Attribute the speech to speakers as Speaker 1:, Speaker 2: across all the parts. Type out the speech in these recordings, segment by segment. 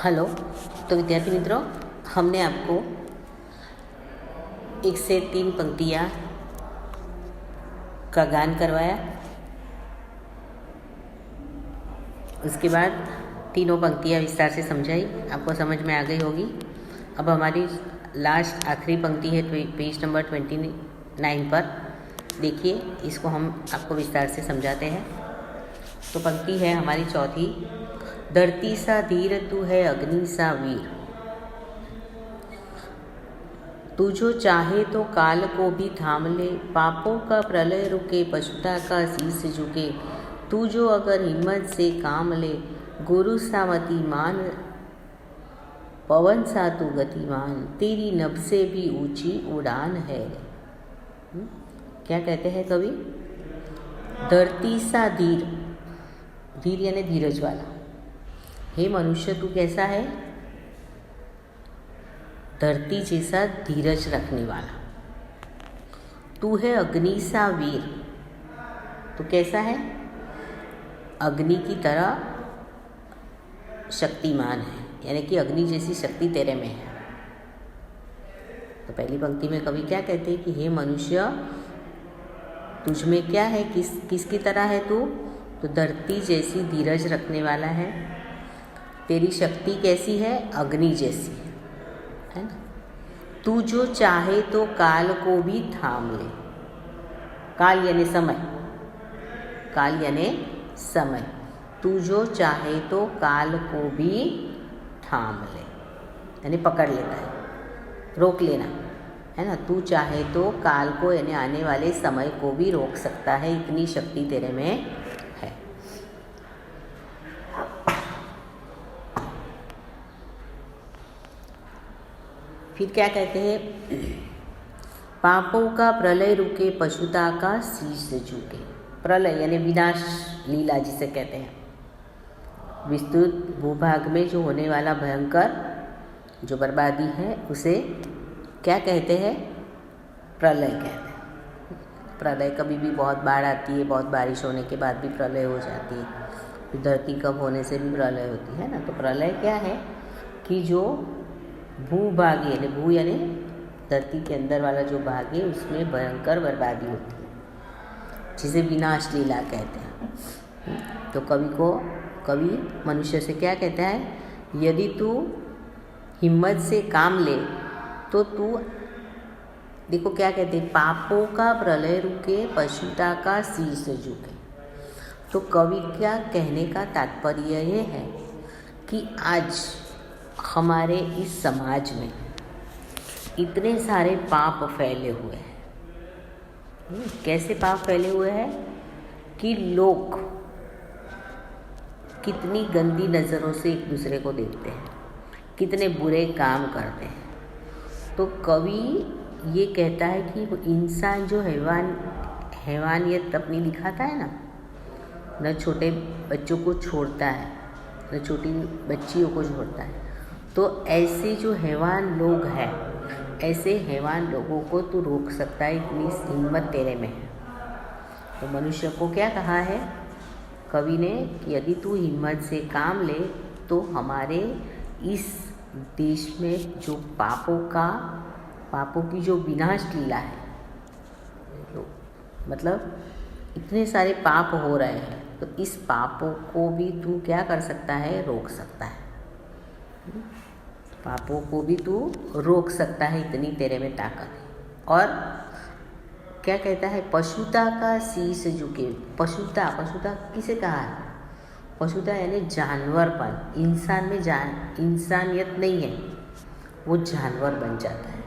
Speaker 1: Hello. तो विद्यार्थी मित्रों, हमने आपको 1 से 3 पंक्तियाँ का गान करवाया। उसके बाद तीनों पंक्तियाँ विस्तार से समझाई, आपको समझ में आ गई होगी। अब हमारी लास्ट आखिरी पंक्ति है पेज नंबर 29 पर। देखिए, इसको हम आपको विस्तार से समझाते हैं। तो पंक्ति है हमारी चौथी। धरती सा धीर तू है अग्नि सा वीर, तू जो चाहे तो काल को भी थाम ले, पापों का प्रलय रुके पशुता का शीश झुके, तू जो अगर हिम्मत से काम ले, गुरु सा मति मान, पवन सा तू गतिमान, तेरी नभ से भी ऊंची उड़ान है। क्या कहते हैं कवि? धरती सा धीर, धीर यानी धीरज वाला। हे मनुष्य, तू कैसा है? धरती जैसा धीरज रखने वाला। तू है अग्नि सा वीर, तू कैसा है? अग्नि की तरह शक्तिमान है, यानी कि अग्नि जैसी शक्ति तेरे में है। तो पहली पंक्ति में कवि क्या कहते हैं कि हे मनुष्य, तुझ में क्या है? किसकी तरह है तू? तो धरती जैसी धीरज रखने वाला है। तेरी शक्ति कैसी है? अग्नि जैसी है ना। तू जो चाहे तो काल को भी थाम ले। काल यानी समय, काल यानी समय। तू जो चाहे तो काल को भी थाम ले, यानी पकड़ लेता है, रोक लेना है ना। तू चाहे तो काल को यानी आने वाले समय को भी रोक सकता है, इतनी शक्ति तेरे में है। फिर क्या कहते हैं? पापों का प्रलय रुके पशुता का शीश झुके। प्रलय यानी विनाश लीला जिसे कहते हैं। विस्तृत भूभाग में जो होने वाला भयंकर जो बर्बादी है उसे क्या कहते हैं? प्रलय कहते हैं। प्रलय कभी भी बहुत बाढ़ आती है, बहुत बारिश होने के बाद भी प्रलय हो जाती है। धरती कब होने से भी प्रलय होती है ना। तो प्रलय क्या है कि जो भूभाग यानी भू यानी धरती के अंदर वाला जो भाग है उसमें भयंकर बर्बादी होती है, जिसे विनाश लीला कहते हैं। तो कवि मनुष्य से क्या कहता है? यदि तू हिम्मत से काम ले तो तू, देखो क्या कहते हैं, पापों का प्रलय रुके पशुता का शीश झुके। तो कवि क्या कहने का तात्पर्य ये है कि आज हमारे इस समाज में इतने सारे पाप फैले हुए हैं। कैसे पाप फैले हुए हैं कि लोग कितनी गंदी नज़रों से एक दूसरे को देखते हैं, कितने बुरे काम करते हैं। तो कवि ये कहता है कि वो इंसान जो हैवानियत अपनी दिखाता है ना, न छोटे बच्चों को छोड़ता है, न छोटी बच्चियों को छोड़ता है। तो ऐसे जो हैवान लोग हैं, ऐसे हैवान लोगों को तू रोक सकता है, इतनी हिम्मत तेरे में है। तो मनुष्य को क्या कहा है कवि ने कि यदि तू हिम्मत से काम ले तो हमारे इस देश में जो पापों की जो विनाश लीला है, मतलब इतने सारे पाप हो रहे हैं, तो इस पापों को भी तू क्या कर सकता है? रोक सकता है। पापों को भी तू रोक सकता है, इतनी तेरे में ताकत है। और क्या कहता है? पशुता का शीश झुके। पशुता किसे कहा है? पशुता यानी जानवरपन। इंसान में इंसानियत नहीं है, वो जानवर बन जाता है।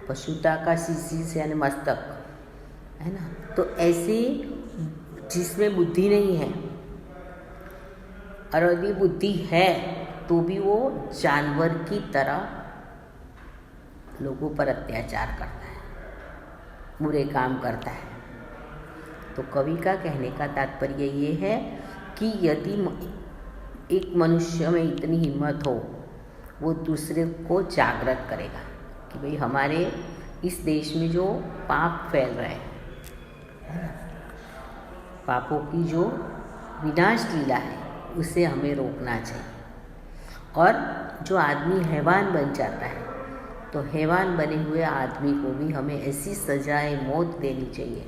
Speaker 1: पशुता का शीश यानी मस्तक है ना। तो ऐसे जिसमें बुद्धि नहीं है, और यदि बुद्धि है तो भी वो जानवर की तरह लोगों पर अत्याचार करता है, बुरे काम करता है। तो कवि का कहने का तात्पर्य ये है कि यदि एक मनुष्य में इतनी हिम्मत हो, वो दूसरे को जागृत करेगा कि भाई हमारे इस देश में जो पाप फैल रहे हैं, पापों की जो विनाश लीला है उसे हमें रोकना चाहिए। और जो आदमी हैवान बन जाता है तो हैवान बने हुए आदमी को भी हमें ऐसी सजाए मौत देनी चाहिए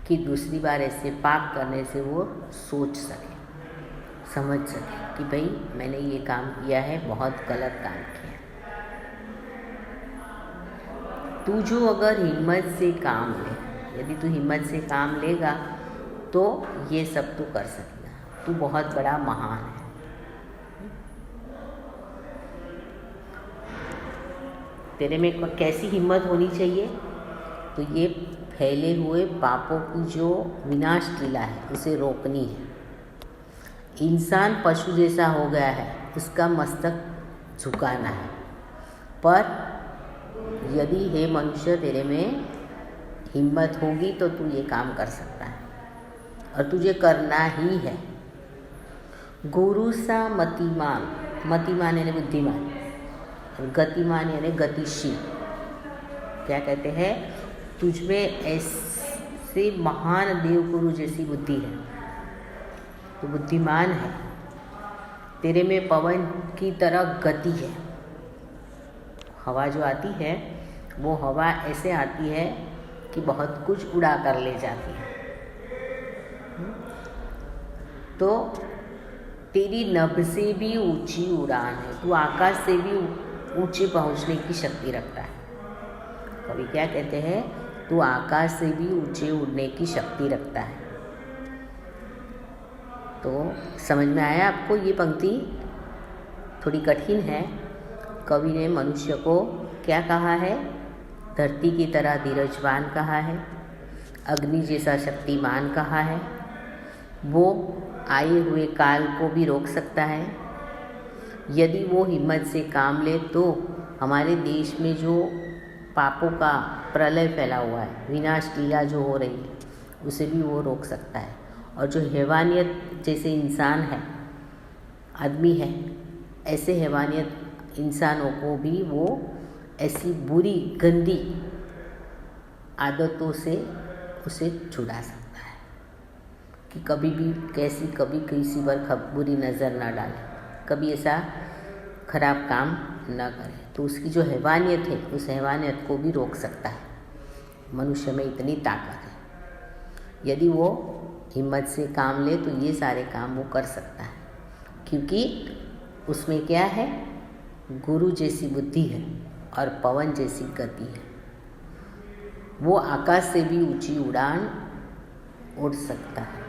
Speaker 1: कि दूसरी बार ऐसे पाप करने से वो सोच सके, समझ सके कि भाई मैंने ये काम किया है, बहुत गलत काम किया। तू जो अगर हिम्मत से काम ले, यदि तू हिम्मत से काम लेगा तो ये सब तू कर सकेगा, तू बहुत बड़ा महान है। तेरे में कैसी हिम्मत होनी चाहिए? तो ये फैले हुए पापों की जो विनाश लीला है उसे रोकनी है। इंसान पशु जैसा हो गया है, उसका मस्तक झुकाना है। पर यदि हे मनुष्य तेरे में हिम्मत होगी तो तू ये काम कर सकता है और तुझे करना ही है। गुरु सा मतिमान, मतिमान यानी बुद्धिमान, और गतिमान यानी गतिशील। क्या कहते हैं? तुझमें ऐसे महान देवगुरु जैसी बुद्धि है, तो बुद्धिमान है। तेरे में पवन की तरह गति है। हवा जो आती है वो हवा ऐसे आती है कि बहुत कुछ उड़ा कर ले जाती है। तो तेरी नभ से भी ऊंची उड़ान है, तू आकाश से भी ऊंचे पहुंचने की शक्ति रखता है। कभी क्या कहते हैं? तू आकाश से भी ऊंचे उड़ने की शक्ति रखता है। तो समझ में आया आपको? ये पंक्ति थोड़ी कठिन है। कवि ने मनुष्य को क्या कहा है? धरती की तरह धीरजवान कहा है, अग्नि जैसा शक्तिमान कहा है, वो आए हुए काल को भी रोक सकता है। यदि वो हिम्मत से काम ले तो हमारे देश में जो पापों का प्रलय फैला हुआ है, विनाश लीला जो हो रही है, उसे भी वो रोक सकता है। और जो हैवानियत जैसे इंसान है, आदमी है, ऐसे हैवानियत इंसानों को भी वो ऐसी बुरी गंदी आदतों से उसे छुड़ा सकता है कि कभी भी कभी किसी पर बुरी नज़र ना डाले, कभी ऐसा खराब काम ना करे। तो उसकी जो हैवानियत है, उस हैवानियत को भी रोक सकता है। मनुष्य में इतनी ताकत है। यदि वो हिम्मत से काम ले तो ये सारे काम वो कर सकता है, क्योंकि उसमें क्या है? गुरु जैसी बुद्धि है और पवन जैसी गति है। वो आकाश से भी ऊंची उड़ान उड़ सकता है।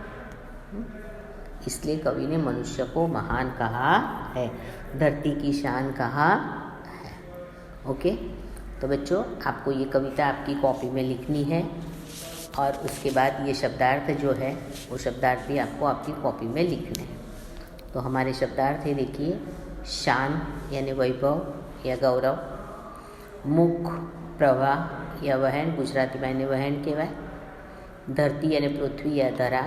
Speaker 1: इसलिए कवि ने मनुष्य को महान कहा है, धरती की शान कहा है। ओके, तो बच्चों आपको ये कविता आपकी कॉपी में लिखनी है और उसके बाद ये शब्दार्थ जो है वो शब्दार्थ भी आपको आपकी कॉपी में लिखने हैं। तो हमारे शब्दार्थ है, देखिए, शान यानी वैभव या गौरव, मुख प्रवाह या वहन, गुजराती में वहन कहवाय, धरती यानी पृथ्वी या धरा,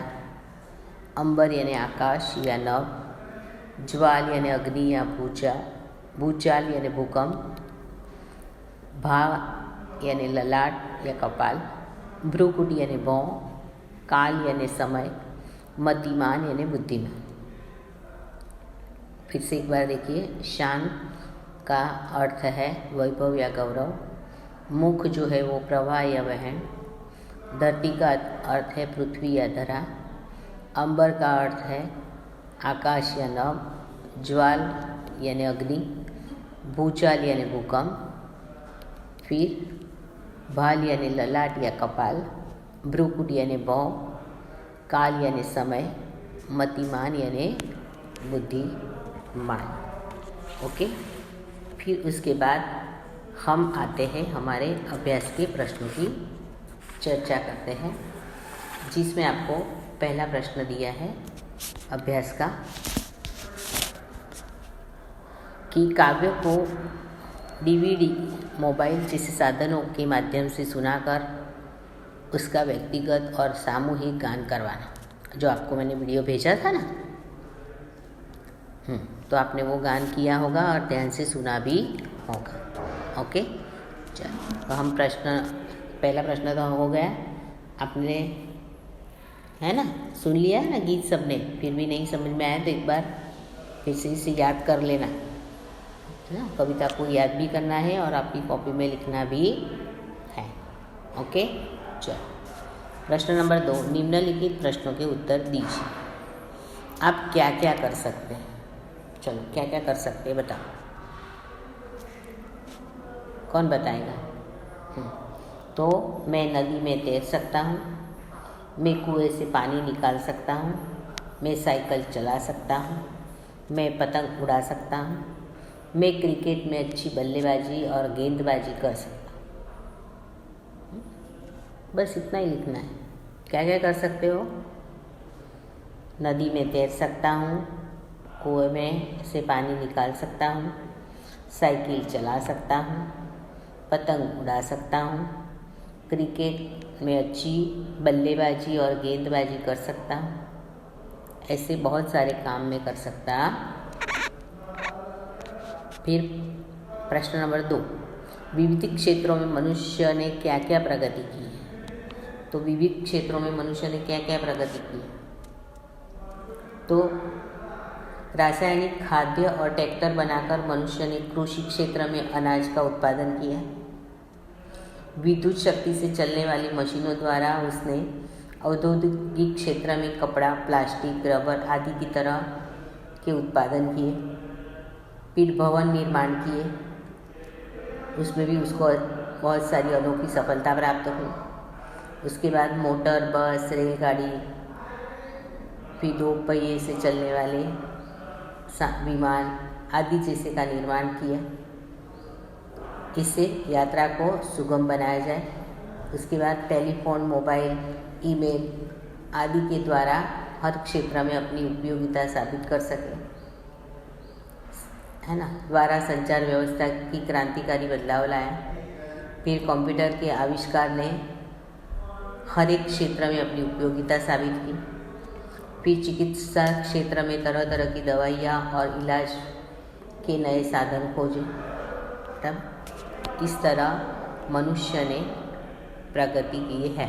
Speaker 1: अंबर यानी आकाश या नभ, ज्वाल यानी अग्नि या भूचाल यानी भूकंप, भा यानी ललाट या कपाल, भ्रूकुट यानी भौं, काल यानी समय, मतिमान यानी बुद्धिमान। फिर से एक बार देखिए, शान का अर्थ है वैभव या गौरव, मुख जो है वो प्रवाह या वहन, धरती का अर्थ है पृथ्वी या धरा, अंबर का अर्थ है आकाश या नभ, ज्वाल यानी अग्नि, भूचाल यानी भूकंप, फिर भाल यानी ललाट या कपाल, भ्रूकुट यानी भौं, काल यानी समय, मतिमान यानी बुद्धिमान। ओके, फिर उसके बाद हम आते हैं हमारे अभ्यास के प्रश्नों की चर्चा करते हैं, जिसमें आपको पहला प्रश्न दिया है अभ्यास का कि काव्य को डीवीडी, मोबाइल जैसे साधनों के माध्यम से सुनाकर उसका व्यक्तिगत और सामूहिक गान करवाना। जो आपको मैंने वीडियो भेजा था ना, तो आपने वो गान किया होगा और ध्यान से सुना भी होगा। ओके, चलो, तो हम पहला प्रश्न तो हो गया, आपने है ना सुन लिया है ना गीत सबने, फिर भी नहीं समझ में आया तो एक बार फिर से इसे याद कर लेना। है ना। कविता को याद भी करना है और आपकी कॉपी में लिखना भी है। ओके, चलो प्रश्न नंबर 2, निम्नलिखित प्रश्नों के उत्तर दीजिए। आप क्या क्या कर सकते हैं? चलो क्या क्या कर सकते हैं बताओ, कौन बताएगा? तो मैं नदी में तैर सकता हूँ, मैं कुएं से पानी निकाल सकता हूँ, मैं साइकिल चला सकता हूँ, मैं पतंग उड़ा सकता हूँ, मैं क्रिकेट में अच्छी बल्लेबाजी और गेंदबाजी कर सकता हूँ। बस इतना ही लिखना है। क्या क्या कर सकते हो? नदी में तैर सकता हूँ, कुएं में से पानी निकाल सकता हूँ, साइकिल चला सकता हूँ, पतंग उड़ा सकता हूँ, क्रिकेट में अच्छी बल्लेबाजी और गेंदबाजी कर सकता हूँ। ऐसे बहुत सारे काम में कर सकता। फिर प्रश्न नंबर 2, विविध क्षेत्रों में मनुष्य ने क्या क्या प्रगति की है? तो विविध क्षेत्रों में मनुष्य ने क्या क्या प्रगति की है? तो रासायनिक खाद्य और ट्रैक्टर बनाकर मनुष्य ने कृषि क्षेत्र में अनाज का उत्पादन किया। विद्युत शक्ति से चलने वाली मशीनों द्वारा उसने औद्योगिक क्षेत्र में कपड़ा, प्लास्टिक, रबर आदि की तरह के उत्पादन किए। फिर भवन निर्माण किए, उसमें भी उसको बहुत सारी अनोखी सफलता प्राप्त हुई। उसके बाद मोटर, बस, रेलगाड़ी, फिर 2 पहिए से चलने वाले विमान आदि जैसे का निर्माण किया। इससे यात्रा को सुगम बनाया जाए। उसके बाद टेलीफोन, मोबाइल, ईमेल आदि के द्वारा हर क्षेत्र में अपनी उपयोगिता साबित कर सके, है ना। द्वारा संचार व्यवस्था की क्रांतिकारी बदलाव लाया। फिर कंप्यूटर के आविष्कार ने हर एक क्षेत्र में अपनी उपयोगिता साबित की। फिर चिकित्सा क्षेत्र में तरह तरह की दवाइयाँ और इलाज के नए साधन खोजे। तब इस तरह मनुष्य ने प्रगति की है,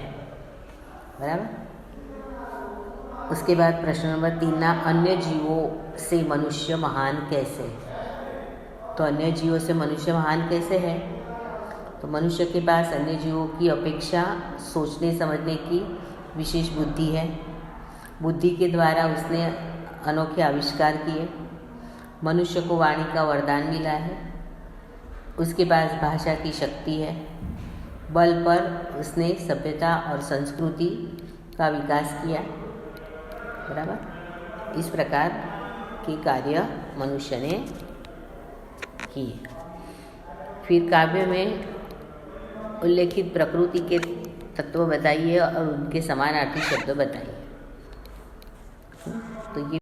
Speaker 1: बराबर। उसके बाद प्रश्न नंबर 3, अन्य जीवों से मनुष्य महान कैसे है? तो अन्य जीवों से मनुष्य महान कैसे है? तो मनुष्य के पास अन्य जीवों की अपेक्षा सोचने समझने की विशेष बुद्धि है। बुद्धि के द्वारा उसने अनोखे आविष्कार किए। मनुष्य को वाणी का वरदान मिला है। उसके पास भाषा की शक्ति है। बल पर उसने सभ्यता और संस्कृति का विकास किया, बराबर। इस प्रकार के कार्य मनुष्य ने किए। फिर काव्य में उल्लेखित प्रकृति के तत्व बताइए और उनके समानार्थी शब्द बताइए। तो ये